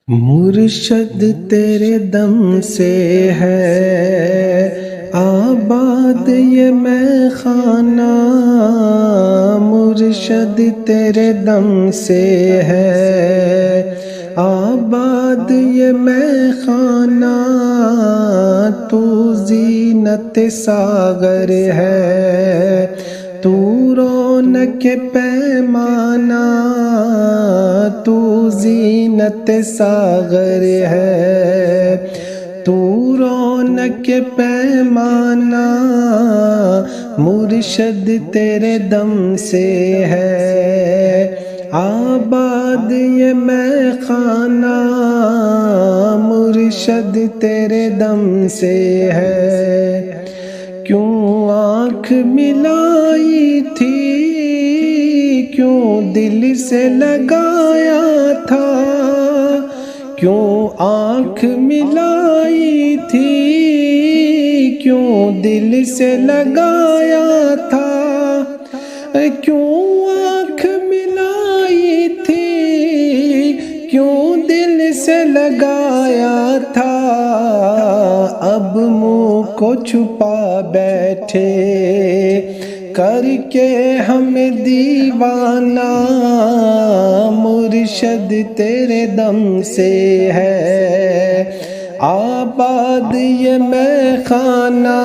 مرشد تیرے دم سے ہے آباد یہ میں خانہ، مرشد تیرے دم سے ہے آباد یہ میں خانہ، تو زینت ساغر ہے تو رونق پیمانہ، تو زینت ساغر ہے تو رونق پیمانہ، مرشد تیرے دم سے ہے آباد یہ میں خانہ، مرشد تیرے دم سے ہے۔ کیوں آنکھ ملائی تھی، کیوں دل سے لگایا تھا، کیوں آنکھ ملائی تھی، کیوں دل سے لگایا تھا، کیوں آنکھ ملائی تھی، کیوں دل سے لگایا تھا، اب منہ کو چھپا بیٹھے کر کے ہمیں دیوانہ، مرشد تیرے دم سے ہے آباد یہ میں خانہ،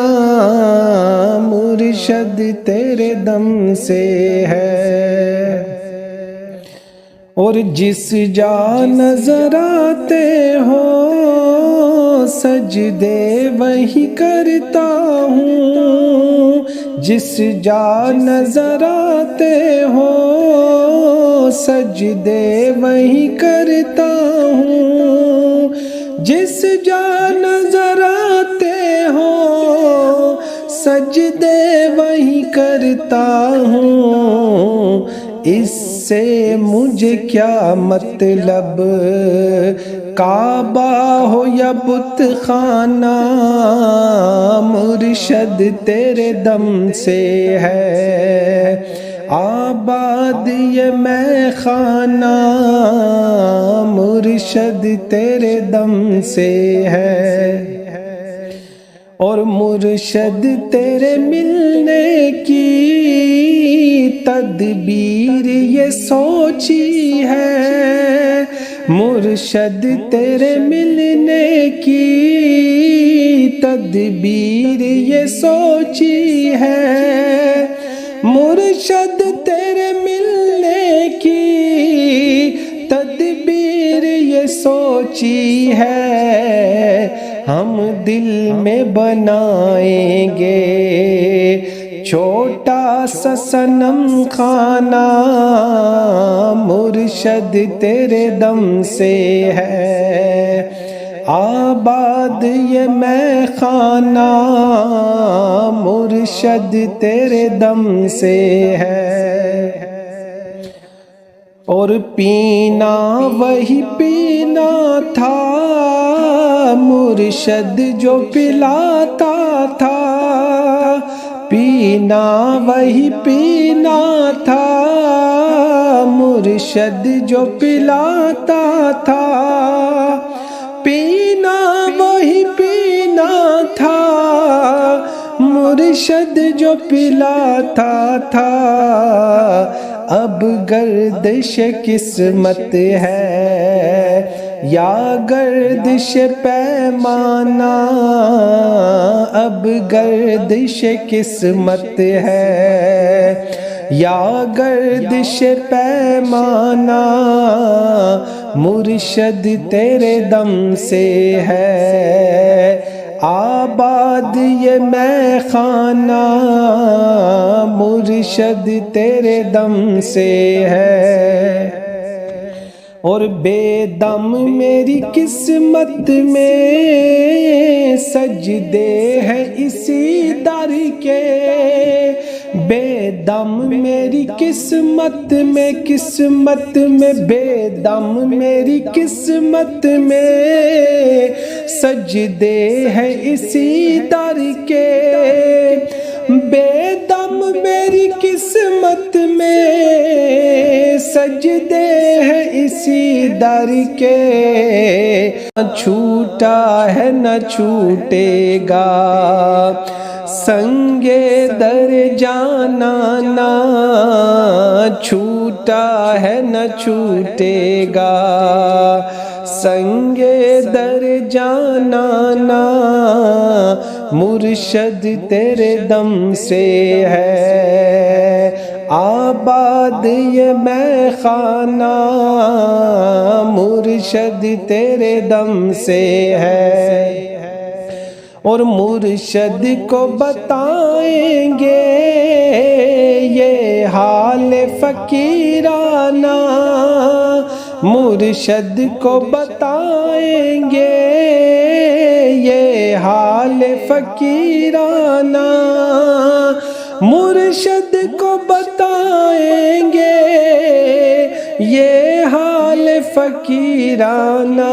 مرشد تیرے دم سے ہے۔ اور جس جا نظر آتے ہو سجدے وہی کرتا ہوں، جس جا نظر آتے ہو سجدے وہی کرتا ہوں، جس جا نظر آتے ہو سجدے وہی کرتا ہوں، اس سے مجھے کیا مطلب کعبہ ہو یا بت خانہ، مرشد تیرے دم سے ہے آباد یہ میں خانہ، مرشد تیرے دم سے ہے۔ اور مرشد تیرے ملنے کی تدبیر یہ سوچی ہے، مرشد تیرے ملنے کی تدبیر یہ سوچی ہے، مرشد تیرے ملنے کی تدبیر یہ سوچی ہے، ہم دل میں بنائیں گے چھوٹا سا صنم خانہ، مرشد تیرے دم سے ہے آباد یہ میں خانہ، مرشد تیرے دم سے ہے۔ اور پینا وہی پینا تھا مرشد جو پلاتا تھا، پینا وہی پینا تھا مرشد جو پلاتا تھا، پینا وہی پینا تھا مرشد جو پلاتا تھا، اب گردش قسمت ہے یا گردش پیمانہ، اب گردش قسمت ہے یا گردش پیمانہ، مرشد تیرے دم سے ہے آباد یہ میں خانہ، مرشد تیرے دم سے ہے۔ اور بے دم میری قسمت میں سجدے ہیں اسی در کے، بے دم میری قسمت میں، قسمت میں بے دم میری قسمت میں سجدے ہیں اسی در کے، بے دم میری قسمت میں سجدے ہیں اسی در کے، چھوٹا ہے نہ چھوٹے گا، سنگے در جانا نہ چھوٹا ہے نہ چھوٹے گا، سنگے در جانا نہ مرشد تیرے دم سے ہے آباد یہ میں خانہ، مرشد تیرے دم سے ہے۔ اور مرشد کو بتائیں گے یہ حال فقیرانہ، مرشد کو بتائیں گے یہ حال فقیرانہ، مرشد کو بتائیں گے یہ حال فقیرانہ،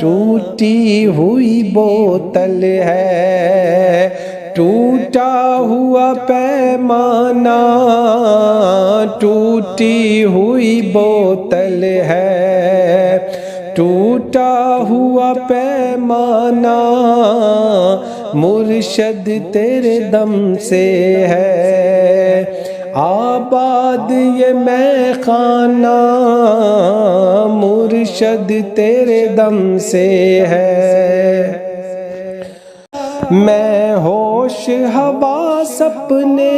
ٹوٹی ہوئی بوتل ہے ٹوٹا ہوا پیمانہ، ٹوٹی ہوئی بوتل ہے ٹوٹا ہوا پیمانہ، مرشد تیرے دم سے ہے آباد یہ میں خانہ، مرشد تیرے دم سے ہے۔ میں ہوش حواس اپنے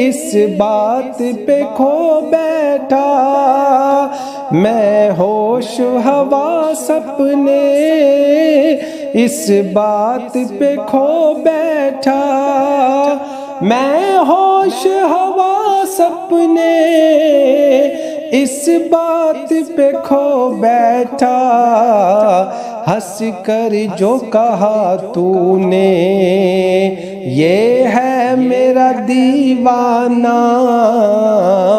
اس بات پہ کھو بیٹھا، میں ہوش حواس اپنے اس بات پہ کھو بیٹھا، میں ہوش حواس اپنے اس بات پہ کھو بیٹھا، ہنس کر جو کہا تو نے یہ ہے میرا دیوانہ،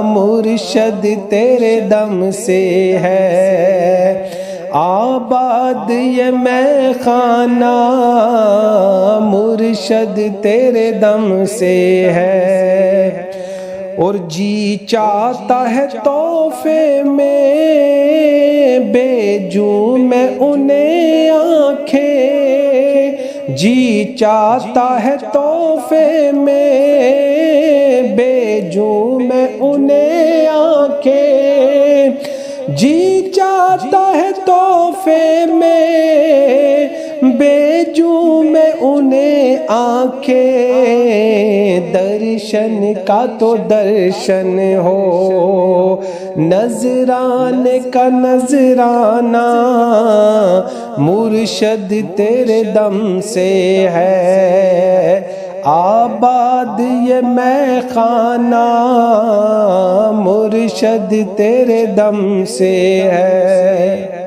مرشد تیرے دم سے ہے آباد یہ میں خانہ، مرشد تیرے دم سے ہے۔ اور جی چاہتا ہے تحفے میں بھیجوں میں انہیں آنکھیں، جی چاہتا ہے تحفے میں بھیجوں میں انہیں آنکھیں، جی چاہتا ہے تحفے میں بھیجوں میں انہیں آنکھیں، درشن کا تو درشن ہو نذرانے کا نذرانہ، مرشد تیرے دم سے ہے آباد یہ میں خانہ، مرشد تیرے دم سے ہے۔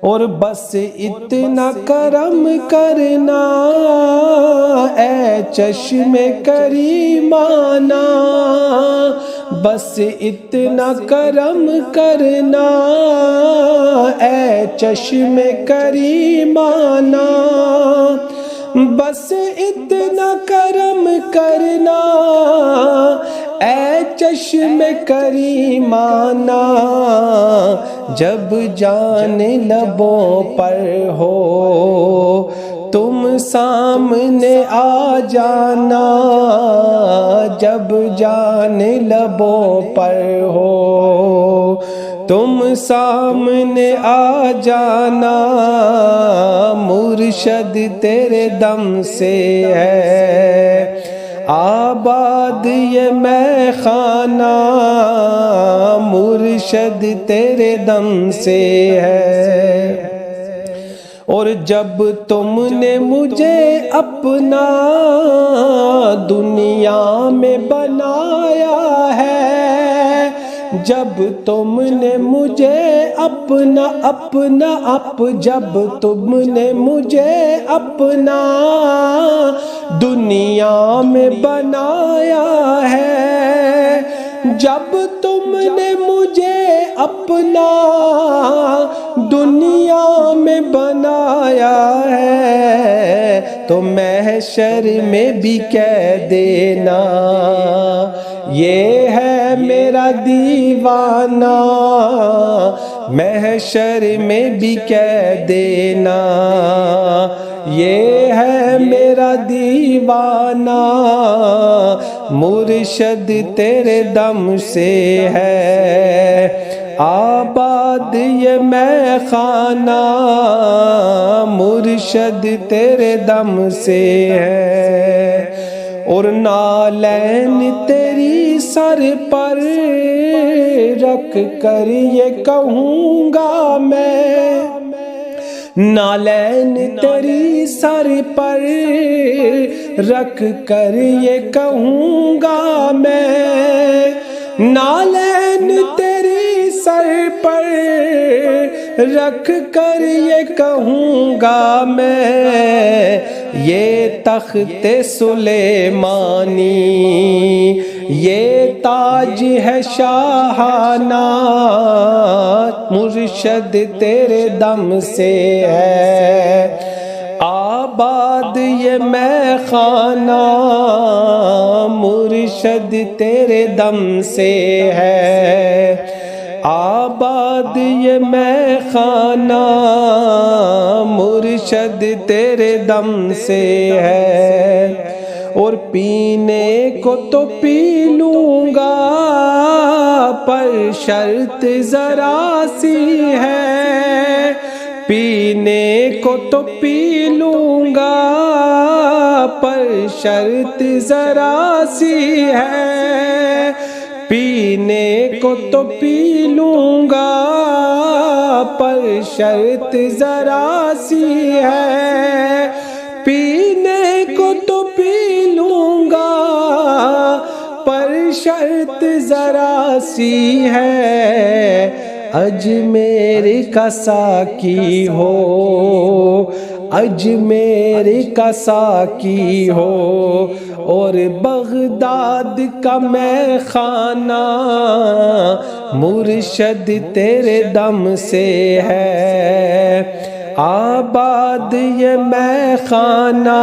اور بس اتنا کرم کرنا اے چشم کریمانہ، بس اتنا کرم کرنا اے چشم کریمانہ، بس اتنا کرم کرنا اے چشم کریمانہ، جب جان لبوں پر ہو تم سامنے آ جانا، جب جان لبوں پر ہو تم سامنے آ جانا، مرشد تیرے دم سے ہے آباد یہ میں خانہ، مرشد تیرے دم سے ہے۔ اور جب تم نے مجھے اپنا دنیا میں بنایا ہے، جب تم نے مجھے جب تم نے مجھے اپنا دنیا میں بنایا ہے، جب تم نے مجھے اپنا دنیا میں بنایا ہے، تو محشر میں بھی کہہ دینا یہ ہے میرا دیوانہ، محشر میں بھی کہہ دینا، یہ ہے میرا دیوانہ، مرشد تیرے دم سے ہے آباد یہ میں خانہ، مرشد تیرے دم سے ہے۔ اور نالین تیری سر پر رکھ کر یہ کہوں گا میں، نالین تیری سر پر رکھ کر یہ کہوں گا میں، نالین تیری سر پر رکھ کر یہ کہوں گا میں، یہ تخت سلیمانی یہ تاج ہے شاہانہ، مرشد تیرے دم سے ہے آباد یہ میں خانہ، مرشد تیرے دم سے ہے آباد یہ میں خانہ، مرشد تیرے دم سے ہے۔ اور پینے کو تو پی لوں گا پر شرط ذرا سی ہے، پینے کو تو پی لوں گا پر شرط ذرا سی ہے، پینے کو تو پی لوں گا پر شرط ذرا سی ہے، پینے کو تو پی لوں گا پر شرط ذرا سی ہے، اجمیر کا ساقی ہو، اجمیر کا ساقی ہو، اور بغداد کا میں خانہ، مرشد تیرے دم سے ہے آباد یہ میں خانہ،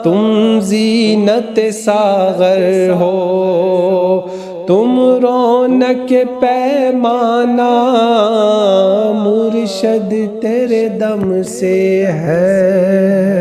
تم زینت ساغر ہو، تم رونق پیمانہ، مرشد تیرے دم سے ہے۔